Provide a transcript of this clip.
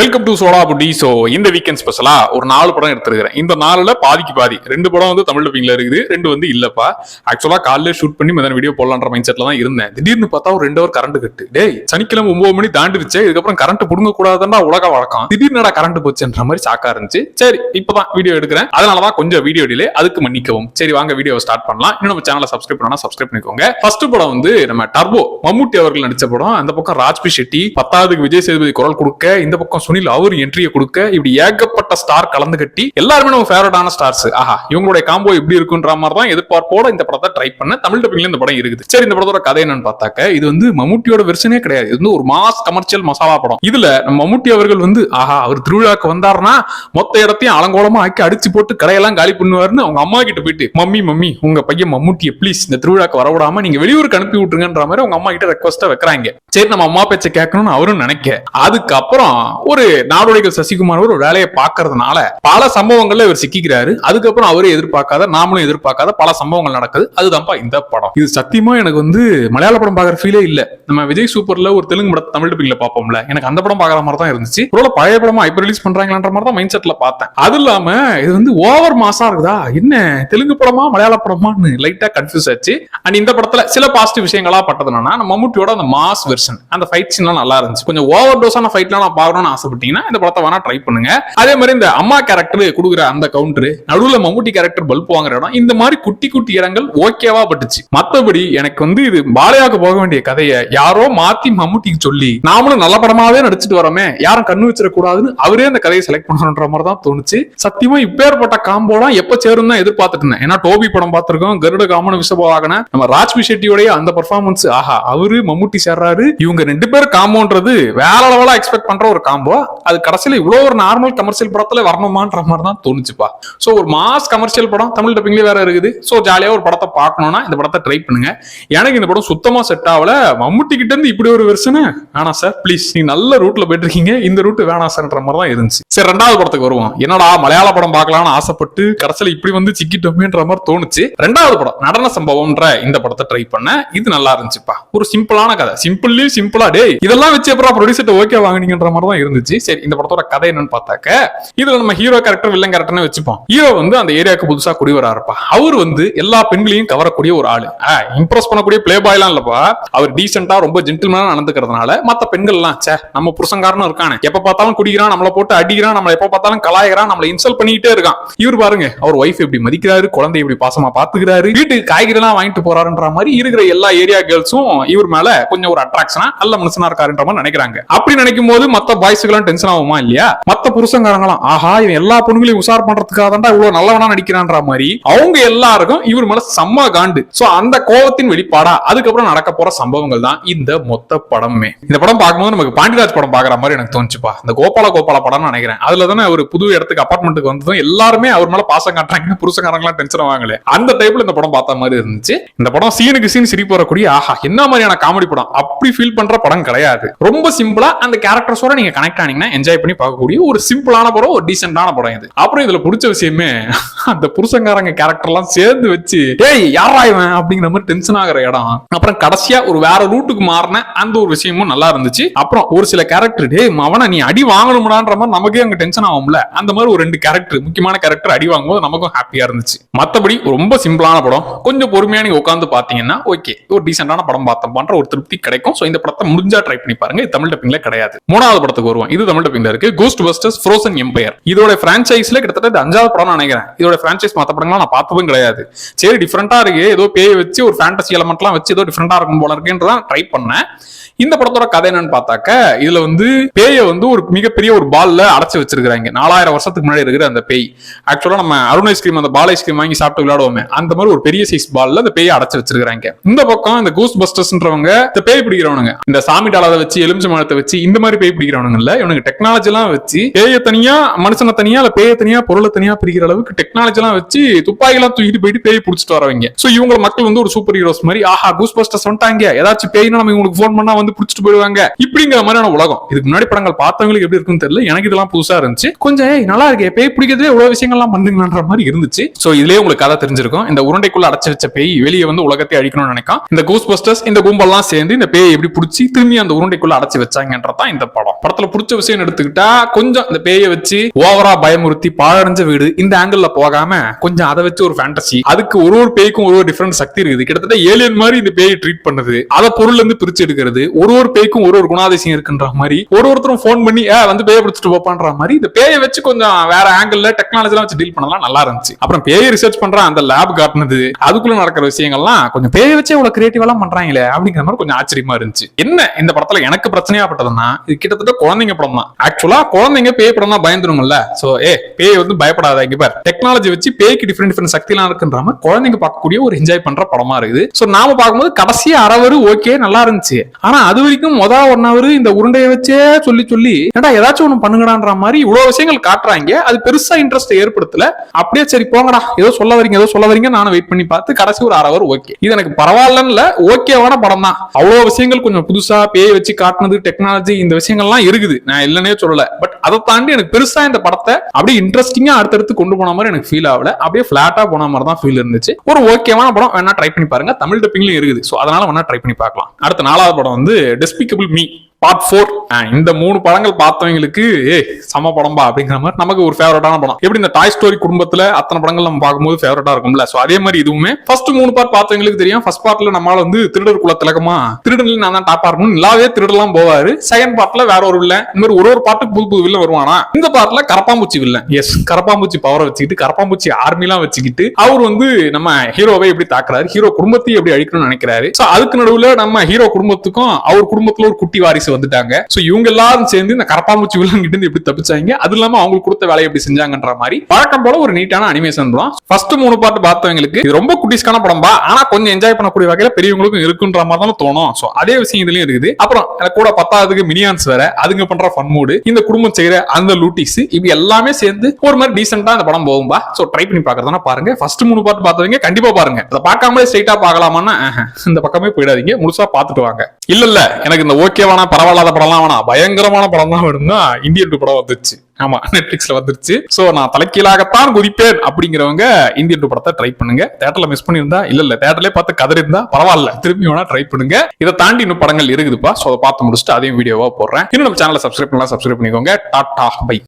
Welcome to soda Buti. So இந்த weekend ஸ்பெஷலா ஒரு 4 படம் எடுத்துருக்கேன். இந்த 4ல பாதிக்கு பாதி 2 படம் வந்து தமிழ் டப்பிங்ல இருக்குது, 2 வந்து இல்லப்பா. ஆக்சுவலா காலையில ஷூட் பண்ணி மதியான வீடியோ போடலான்ற மைண்ட் செட்ல தான் இருந்தேன். திடீர்னு பார்த்தா ஒரு 2 ஹவர் கரண்ட் கட்டு. டேய், சனிக்கிழமை 9 மணி தாண்டிருச்சு, இதுக்கப்புறம் கரண்ட் புடுங்க கூடாதுன்னா உலக வழக்கம். திடீர்னு கரண்ட் போச்சுன்ற மாதிரி ஷாக்கா இருந்துச்சு. சரி, இப்பதான் வீடியோ எடுக்கிறேன், அதனாலதான் கொஞ்சம் வீடியோ டிலே, அதுக்கு மன்னிக்கவும். சரி, வாங்க வீடியோ ஸ்டார்ட் பண்ணலாம். இன்னும் நம்ம சேனலை சப்ஸ்கிரைப் பண்ணா சப்ஸ்கிரைப் பண்ணிக்கோங்க. ஃபர்ஸ்ட் படம் வந்து நம்ம டர்போ, மம்முட்டி அவர்கள் நடிச்ச படம். அந்த பக்கம் ராஜ்பி ஷெட்டி, 10வது விஜய் சேதுபதி குரல் கொடுக்க, இந்த பக்கம் சுனில் அவர் என்ட்ரி கொடுக்க, இப்படி ஏகப்பட்ட ஸ்டார் கலந்து கட்டி எல்லாருமே நம்ம ஃபேவரட்டான ஸ்டார்ஸ். ஆஹா, இவங்களுடைய காம்போ எப்படி இருக்குன்ற மாதிரி தான் எதிர்பார்ப்போட இந்த படத்தை ட்ரை பண்ண. தமிழ் டப்பிங்ல இந்த படம் இருக்குது. சரி, இந்த படத்தோட கதை என்னன்னு பார்த்தாக்க, இது வந்து மம்முட்டியோட வெர்ஷனே கிடையாது. இது வந்து ஒரு மாஸ் கமர்ஷியல் மசாலா படம். இதுல நம்ம மம்முட்டி அவர்கள் வந்து அவர் திருவிழாக்கு வந்தாருன்னா மொத்த இடத்தையும் அலங்கோலமா ஆக்கி அடிச்சு போட்டு கடையெல்லாம் காலி பண்ணுவாருன்னு அவங்க அம்மா கிட்ட போயிட்டு, மம்மி உங்க பையன் மம்முட்டியை ப்ளீஸ் இந்த திருவிழாக்கு வரவிடாம நீங்க வெளியூருக்கு அனுப்பி விட்டுருங்கன்ற மாதிரி அவங்க அம்மா கிட்ட ரெக்வஸ்டா வைக்கிறாங்க. சரி, நம்ம அம்மா பேச்ச கேட்கணும்னு அவரும் நினைக்க, அதுக்கப்புறம் ஒரு நாடோடிகள் சசிகுமார் ஒரு வேலையை பார்க்கறதுனால பல சம்பவங்கள்ல இவர் சிக்கிறாரு. அதுக்கப்புறம் அவரே எதிர்பார்க்காத, நாமளும் எதிர்பார்க்காத பல சம்பவங்கள் நடக்குது. அதுதான்ப்பா இந்த படம். இது சத்தியமா எனக்கு வந்து மலையாள படம் பாக்குற ஃபீலே இல்ல. நம்ம விஜய் சூப்பர்ல ஒரு தெலுங்கு படத்தை தமிழ் டப்பிங்ல பார்ப்போம்ல, எனக்கு அந்த படம் பாக்குற மாதிரி தான் இருந்துச்சு. ஒரு பழைய படமா இப்ப ரிலீஸ் பண்றாங்கன்ற மாதிரி தான் மைண்ட் செட்ல பார்த்தேன். அது இல்லாம இது வந்து ஓவர் மாசா இருக்குதா, என்ன தெலுங்கு படமா மலையாள படமான்னு லைட்டா கன்ஃபியூஸ் ஆச்சு. அண்ட் இந்த படத்துல சில பாசிட்டிவ் விஷயங்களா பட்டது என்னன்னா, நம்ம மம்முட்டியோட அந்த மாஸ் வெர்ஷன், அந்த ஃபைட் சீன்லாம் நல்லா இருந்துச்சு. கொஞ்சம் ஓவர் டோஸான ஃபைட்லாம் நான் பார்க்கணும்னு ஆசைப்பட்டீங்கன்னா இந்த படத்தை வேணா ட்ரை பண்ணுங்க. அதே மாதிரி இந்த அம்மா கேரக்டர் கொடுக்குற அந்த கவுண்டர், நடுவுல மம்முட்டி கேரக்டர் பல்ப் வாங்குற இடம், இந்த மாதிரி குட்டி குட்டி இடங்கள் ஓகேவா பட்டுச்சு. மத்தபடி எனக்கு வந்து இது பாலையாக்கு போக வேண்டிய கதையை யாரோ மாத்தி மம்முட்டிக்கு சொல்லி நாமளும் நல்ல படமாவே நடிச்சிட்டு வரோமே, யாரும் கண்ணு வச்சிடக்கூடாதுன்னு அவரே அந்த கதையை செலக்ட் பண்ணணுன்ற மாதிரி தான் தோணுச்சு. சத்தியமா இப்பேற்பட்ட காம்போலாம் எப்ப சேரும் தான் எதிர்பார்த்துட்டு இருந்தேன். ஏன்னா டோபி படம் பார்த்திருக்கோம், கருட காமன விஷபவாகன, நம்ம ராஜ்பி ஷெட்டியோடைய அந்த பெர்ஃபார்மன்ஸ், ஆஹா அவரு மம்முட்டி சேர்றாரு, இவங்க 2 பேர் காம்போன்றது வேற லெவலா எக்ஸ்பெக்ட் பண்ற ஒரு காம்போ. அது கடைசியில இவ்வளவு ஒரு நார்மல் கமர்ஷியல் படத்துல வரணுமான்ற மாதிரி தான் தோணுச்சுப்பா. சோ ஒரு மாஸ் கமர்ஷியல் படம் தமிழ் டப்பிங்ல வேற இருக்குது. சோ ஜாலியா ஒரு படத்தை பார்க்கணும்னா இந்த படத்தை ட்ரை பண்ணுங்க. எனக்கு இந்த படம் சுத்தமா செட் ஆகல. மம்முட்டி கிட்ட இருந்து இப்படி ஒரு வெர்ஷன் வேணாம் சார் ப்ளீஸ், நீங்க நல்ல ரூட்ல போயிட்டு இருக்கீங்க, இந்த ரூட் வேணாம் சார்ன்ற மாதிரி தான் இருந்துச்சு. சரி, 2வது படத்துக்கு வருவோம். என்னடா மலையாள படம் பார்க்கலாம்னு ஆசைப்பட்டு கடைசியில இப்படி வந்து சிக்கிட்டோமேன்ற மாதிரி தோணுச்சு. 2வது படம் நடன சம்பவம்ன்ற இந்த படத்தை ட்ரை பண்ண. இது நல்லா இருந்துச்சுப்பா. ஒரு சிம்பிளான கதை, சிம்பிளா டே இதெல்லாம் வச்சு அப்புறம் ப்ரொடியூசர் ஓகே வாங்குனீங்கன்ற மாதிரி தான் இருந்துச்சு. சரி, இந்த படத்தோட கதை என்னன்னு பார்த்தாக்க, இதுல நம்ம ஹீரோ கேரக்டர் வில்லன் கேரக்டர்னு வச்சுப்போம். ஹீரோ வந்து அந்த ஏரியாவுக்கு புதுசா குடி வராருப்பா. அவர் வந்து எல்லா பெண்களையும் கவரக்கூடிய ஒரு ஆளு, இம்ப்ரெஸ் பண்ணக்கூடிய பிளே பாய்லாம் இல்லப்பா. அவர் டீசென்ட்டா ரொம்ப ஜென்டில்மேனா நடந்துக்கிறதுனால மத்த பெண்கள் எல்லாம் நம்ம புருஷங்காரனும் இருக்கானே, எப்ப பார்த்தாலும் குடிக்கிறான், நம்மளை போட்டு அடிக்கிறான், நம்மளை எப்ப பார்த்தாலும் கலாய்கிறான், நம்மளை இன்சல்ட் பண்ணிட்டே இருக்கான். இவர் பாருங்க, அவர் ஒய்ஃப் எப்படி மதிக்கிறாரு, குழந்தை எப்படி பாசமா பாத்துக்கிறாரு, வீட்டுக்கு காய்கறி எல்லாம் வாங்கிட்டு போறாருன்ற மாதிரி இருக்கிற எல்லா ஏரியா கேர்ள்ஸும் இவர் மேல கொஞ்சம் ஒரு அட்ராக்ஷனா, நல்ல மனுஷனா இருக்காருன்ற மாதிரி நினைக்கிறாங்க. அப்படி நினைக்கும் போது மத்த பாய்ஸ்க்கு டென்ஷன் ஆகுமா இல்லையா? மத்த புருஷங்காரங்களாம், ஆஹா இவன் எல்லா பொண்ணுகளையும் உசார் பண்றதுக்காக தான் இவ்வளவு நல்லவனா நடிக்கிறான்ற மாதிரி அவங்க எல்லாருக்கும் இவர் மேல செம்ம காண்டு. சோ அந்த கோபத்தின் வெளிப்பாடா அதுக்கப்புறம் நடக்க போற சம்பவங்கள் தான் இந்த மொத்த படமே. இந்த படம் பார்க்கும்போது நமக்கு பாண்டியராஜ் படம் பாக்குற மாதிரி எனக்கு தோணுச்சுப்பா. இந்த கோபால படம் நினைக்கிறேன். அதுல தானே ஒரு புது இடத்துக்கு அபார்ட்மெண்ட்டுக்கு வந்ததும் எல்லாருமே அவர் மேல பாசம் காட்டுறாங்க, புருஷங்காரங்களாம் டென்ஷன் ஆவாங்களே, அந்த டைப்ல இந்த படம் பார்த்த மாதிரி இருந்துச்சு. இந்த படம் சீனுக்கு சீன் சிரிப்பு வரக்கூடிய, ஆஹா என்ன மாதிரியான காமெடி படம் அப்படி ஃபீல் பண்ற படம் கிடையாது. ரொம்ப சிம்பிளா அந்த கேரக்டர்ஸோட நீங்க கனெக்ட் ஆனீங்கன்னா என்ஜாய் பண்ணி பார்க்கக்கூடிய ஒரு சிம்பிளான படம், ஒரு டீசென்டான படம் இது. அப்புறம் இதுல பிடிச்ச விஷயமே அந்த புருஷங்காரங்க கேரக்டர் எல்லாம் சேர்ந்து வச்சு ஏய் யாரா இவன் அப்படிங்கிற மாதிரி டென்ஷன் ஆகிற இடம். அப்புறம் கடைசியா ஒரு வேற ரூட்டுக்கு மாறின அந்த ஒரு விஷயமும் நல்லா இருந்துச்சு. அப்புறம் ஒரு சில கேரக்டர் டே அவனை நீ அடி வாங்கணும்ன்ற மாதிரி நமக்கே அங்க டென்ஷன் ஆகும்ல, அந்த மாதிரி ஒரு 2 கேரக்டர், முக்கியமான கேரக்டர் அடி வாங்கும்போது நமக்கும் ஹாப்பியா இருந்துச்சு. மத்தபடி ரொம்ப சிம்பிளான படம், கொஞ்சம் பொறுமையா நீங்க உட்காந்து பாத்தீங்கன்னா ஓகே ஒரு டீசென்டான படம் பார்த்தோம் பண்ற ஒரு திருப்தி கிடைக்கும். சோ இந்த படத்தை முடிஞ்சா ட்ரை பண்ணி பாருங்க. இது தமிழ் டப்பிங்ல கிடையாது. 3வது படத்துக்கு வருவோம். இது தமிழ் டப்பிங்ல இருக்கு. Ghost busters frozen empire. இதோட பிரான்சைஸ்ல கிட்டத்தட்ட 5வது படம் நினைக்கிறேன். இதோட பிரான்சைஸ் மத்த படங்கள் நான் பார்த்ததும் கிடையாது. சரி டிஃபரெண்டா இருக்கு, ஏதோ பேய் வச்சு ஒரு ஃபேண்டசி எலமெண்ட்லாம் வச்சு ஏதோ டிஃபரெண்டா இருக்கும் போல இருக்குன்றதான் ட்ரை பண்ணேன். இந்த படத்தோட கதை என்னன்னு பார்த்தாக்க, இதுல வந்து பேய வந்து ஒரு மிகப்பெரிய ஒரு பால்ல அடைச்சு வச்சிருக்காங்க. 4000 வருஷத்துக்கு முன்னாடி இருக்கிற அந்த பேய். ஆக்சுவலா நம்ம அருண் ஐஸ்கிரீம், அந்த பால் ஐஸ்கிரீம் வாங்கி சாப்பிட்டு விளையாடுவோமே, அந்த மாதிரி ஒரு பெரிய சைஸ் பால்ல அந்த பேயை அடைச்சு வச்சிருக்காங்க. இந்த பக்கம் இந்த கோஸ்ட் பஸ்டர்ஸ்ன்றவங்க இந்த பேய் பிடிக்கிறவனுங்க, இந்த சாமி டாலாத வச்சு எலுமிச்சை மரத்தை வச்சு இந்த மாதிரி பேய் பிடிக்கிறவனுங்க இல்ல, இவனுக்கு டெக்னாலஜி எல்லாம் வச்சு பேய தனியா மனுஷனை தனியா இல்ல பேய தனியா பொருளை தனியா பிரிக்கிற அளவுக்கு டெக்னாலஜி எல்லாம் வச்சு துப்பாக்கி எல்லாம் தூக்கிட்டு போயிட்டு பேய் பிடிச்சிட்டு வரவங்க. சோ இவங்க மக்கள் வந்து ஒரு சூப்பர் ஹீரோஸ் மாதிரி, ஆஹா கோஸ்ட் பஸ்டர்ஸ் வந்துட்டாங்க, ஏதாச்சும் பேய்னா நம்ம இவங்களுக்கு போன் பண்ணா வந்து பிடிச்சிட்டு போயிடுவாங்க இப்படிங்கிற மாதிரியான உலகம். இதுக்கு முன்னாடி படங்கள் பார்த்தவங்களுக்கு எப்படி இருக்குன்னு தெரியல, எனக்கு இதெல்லாம் புதுசா இருந்துச்சு. கொஞ்சம் நல்லா இருக்கு, பேய் பிடிக்கிறதே இவ்வளவு விஷயங்கள்லாம் பண்ணுங்கன்ற மாதிரி இருந்துச்சு. சோ இதுலயே உங்களுக்கு கதை தெரிஞ்சிருக்கும். இந்த உருண்டைக்குள்ள அடைச்சு வச்ச பேய் வெளியே வந்து உலகத்தை அழிக்கணும்னு நினைக்கும். இந்த கோஸ்ட் பஸ்டர்ஸ் இந்த கும்பல்லாம் சேர்ந்து இந்த பேய் எப்படி பிடிச்சி திரும்பி அந்த உருண்டைக்குள்ள அடைச்சு வச்சாங்கன்றதான் இந்த படம். படத்துல பிடிச்ச விஷயம் எடுத்துக்கிட்டா கொஞ்சம் இந்த பேயை வச்சு ஓவரா பயமுறுத்தி பாழடைஞ்ச வீடு இந்த ஆங்கிள் போகாம கொஞ்சம் அதை வச்சு ஒரு ஃபேண்டசி. அதுக்கு ஒரு பேய்க்கும் ஒரு டிஃபரெண்ட் சக்தி இருக்குது. கிட்டத்தட்ட ஏலியன் மாதிரி இந்த பேயை ட்ரீட் பண்ணுது. அதை பொருள் இருந்து பிரிச்சு எடுக்கிறது. ஒரு பேய்க்கும் ஒரு குணாதிசயம் இருக்குன்ற மாதிரி ஒருத்தரும் போன் பண்ணி வந்து பேயை பிடிச்சிட்டு போப்பான்ற மாதிரி இந்த பேயை வச்சு கொஞ்சம் வேற ஆங்கிள் டெக்னாலஜி எல்லாம் வச்சு டீல் பண்ணலாம். நல்லா இருந்துச்சு. அப்புறம் பேயை ரிசர்ச் பண்ற அந்த லேப் காட்டினது, அதுக்குள்ள நடக்கிற விஷயங்கள்லாம் கொஞ்சம் பேயை வச்சு இவ்வளவு கிரியேட்டிவா எல்லாம் பண்றாங்களே அப்படிங்கிற மாதிரி கொஞ்சம் ஆச்சரியமா இருந்துச்சு. என்ன இந்த படத்துல எனக்கு பிரச்சனையா பட்டதுன்னா, இது கிட்டத்தட்ட குழந்தைங்க படம் தான். ஆக்சுவலா குழந்தைங்க பேய் படம் தான் பயந்துருங்கல்ல. சோ பேய் வந்து பயப்படாத, இங்க பாரு டெக்னாலஜி வச்சு பேய்க்கு டிஃபரெண்ட் சக்தி எல்லாம் இருக்குன்ற மாதிரி குழந்தைங்க பார்க்கக்கூடிய ஒரு என்ஜாய் பண்ற படமா இருக்குது. சோ நாம பார்க்கும்போது கடைசி அரவரு ஓகே நல்லா இருந்துச்சு. ஆனா அது வரைக்கும் மொதல் 1 hour இந்த உருண்டையை வச்சே சொல்லி ஏடா ஏதாச்சும் ஒண்ணு பண்ணுங்கடான்ற மாதிரி இவ்வளவு விஷயங்கள் காட்டுறாங்க. அது பெருசா இன்ட்ரெஸ்ட் ஏற்படுத்தல. அப்படியே சரி போங்கடா ஏதோ சொல்ல வரீங்க நானும் வெயிட் பண்ணி பார்த்து கடைசி ஒரு 1 hour ஓகே. இது எனக்கு பரவாயில்லன்னு ஓகேவான படம் தான். அவ்வளவு விஷயங்கள் கொஞ்சம் புதுசா பேய் வச்சு காட்டுனது, டெக்னாலஜி இந்த விஷயங்கள்லாம் இருக்குது. நான் இல்லனே சொல்லல. பட் அதை தாண்டி எனக்கு பெருசா இந்த படத்தை அப்படியே இன்ட்ரெஸ்டிங்கா அடுத்தடுத்து கொண்டு போன மாதிரி எனக்கு ஃபீல் ஆகல. அப்படியே பிளாட்டா போன மாதிரி தான் ஃபீல் இருந்துச்சு. ஒரு ஓகேவான படம், வேணா ட்ரை பண்ணி பாருங்க. தமிழ் டப்பிங்லயும் இருக்குது. சோ அதனால வேணா ட்ரை பண்ணி பார்க்கலாம். அடுத்த 4வது படம் வந்து டெஸ்பிகபிள் மீ பார்ட் 4. இந்த 3 படங்கள் பார்த்தவங்களுக்கு சம படம்பா அப்படிங்கிற மாதிரி நமக்கு ஒரு ஃபேவரட்டான படம். எப்படி இந்த டாய் ஸ்டோரி குடும்பத்துல அத்தனை படங்கள் நம்ம பார்க்கும்போது ஃபேவரட்டா இருக்கும்ல. சோ அதே மாதிரி இதுவுமே ஃபர்ஸ்ட் 3 பார்ட் பார்த்தவங்களுக்கு தெரியும். ஃபர்ஸ்ட் பார்ட்ல நம்மளால வந்து திருடர் குல திலகமா திருடனில் நான் தான் டாப்பா இருக்கணும், நிலாவே திருடலாம் போவாரு. செகண்ட் பார்ட்ல வேற ஒரு வில்ல, இந்த மாதிரி ஒரு பாட்டுக்கு புது வில்ல வருவானா. இந்த பார்ட்ல கரப்பாம்பூச்சி வில்ல, எஸ் கரப்பாம்பூச்சி பவரை வச்சுக்கிட்டு கரப்பாம்பூச்சி ஆர்மி எல்லாம் வச்சுக்கிட்டு அவர் வந்து நம்ம ஹீரோவை எப்படி தாக்குறாரு, ஹீரோ குடும்பத்தையும் எப்படி அழிக்கணும்னு நினைக்கிறாரு. சோ அதுக்கு நடுவுல நம்ம ஹீரோ குடும்பத்துக்கும் அவர் குடும்பத்துல ஒரு குட்டி வாரிசு வந்துட்டாங்க. சோ இவங்க எல்லாரும் சேர்ந்து இந்த கரப்பாம்பூச்சி வில்லன் கிட்ட இருந்து எப்படி தப்பிச்சாங்க, அது இல்லாம அவங்களுக்கு கொடுத்த வேலையை எப்படி செஞ்சாங்கன்ற மாதிரி வழக்கம் போல ஒரு நீட்டான அனிமேஷன் படம். ஃபர்ஸ்ட் 3 பார்ட் பார்த்தவங்களுக்கு இது ரொம்ப குட்டிஸ்கான படம்பா. ஆனா கொஞ்சம் என்ஜாய் பண்ணக்கூடிய வகையில பெரியவங்களுக்கும் இருக்குன்ற மாதிரி தான் தோணும். சோ அதே விஷயம் இதுலயும் இருக்குது. அப்புறம் கூட 10ஆவதுக்கு மினியான்ஸ் வேற, அதுங்க பண்ற ஃபன் மூடு, இந்த குடும்பம் செய்யற அந்த லூட்டிஸ், இது எல்லாமே சேர்ந்து ஒரு மாதிரி டீசென்ட்டா இந்த படம் போகும்பா. சோ ட்ரை பண்ணி பாக்குறதுனா பாருங்க. ஃபர்ஸ்ட் 3 பார்ட் பார்த்தவங்க கண்டிப்பா பாருங்க. அதை பார்க்காமலே ஸ்ட்ரைட்டா பார்க்கலாமான்னா இந்த பக்கமே போயிடாதீங்க, முழுசா பார்த்துட்டு வாங்க. இல்ல எனக்கு இந்த ஓகேவான பரவாயில்லாத படம்லாம் வேணாம், பயங்கரமான படம் தான் வேணும்னா இந்தியன் 2 படம் வந்துச்சு. ஆமா நெட்ஃபிளிக்ஸ்ல வந்துருச்சு. சோ நான் தலைக்கீழாகத்தான் குதிப்பேன் அப்படிங்கிறவங்க இந்தியன் 2 படத்தை ட்ரை பண்ணுங்க. தியேட்டர்ல மிஸ் பண்ணியிருந்தா இல்ல தியேட்டர்லயே பார்த்து கதறி இருந்தா பரவாயில்ல, திரும்பி வேணா ட்ரை பண்ணுங்க. இதை தாண்டி இன்னும் படங்கள் இருக்குதுப்பா. சோ அதை பார்த்து முடிச்சுட்டு அதையும் வீடியோவா போடுறேன். இன்னும் நம்ம சேனலை சப்ஸ்கிரைப் பண்ணிக்கோங்க. Tata bye.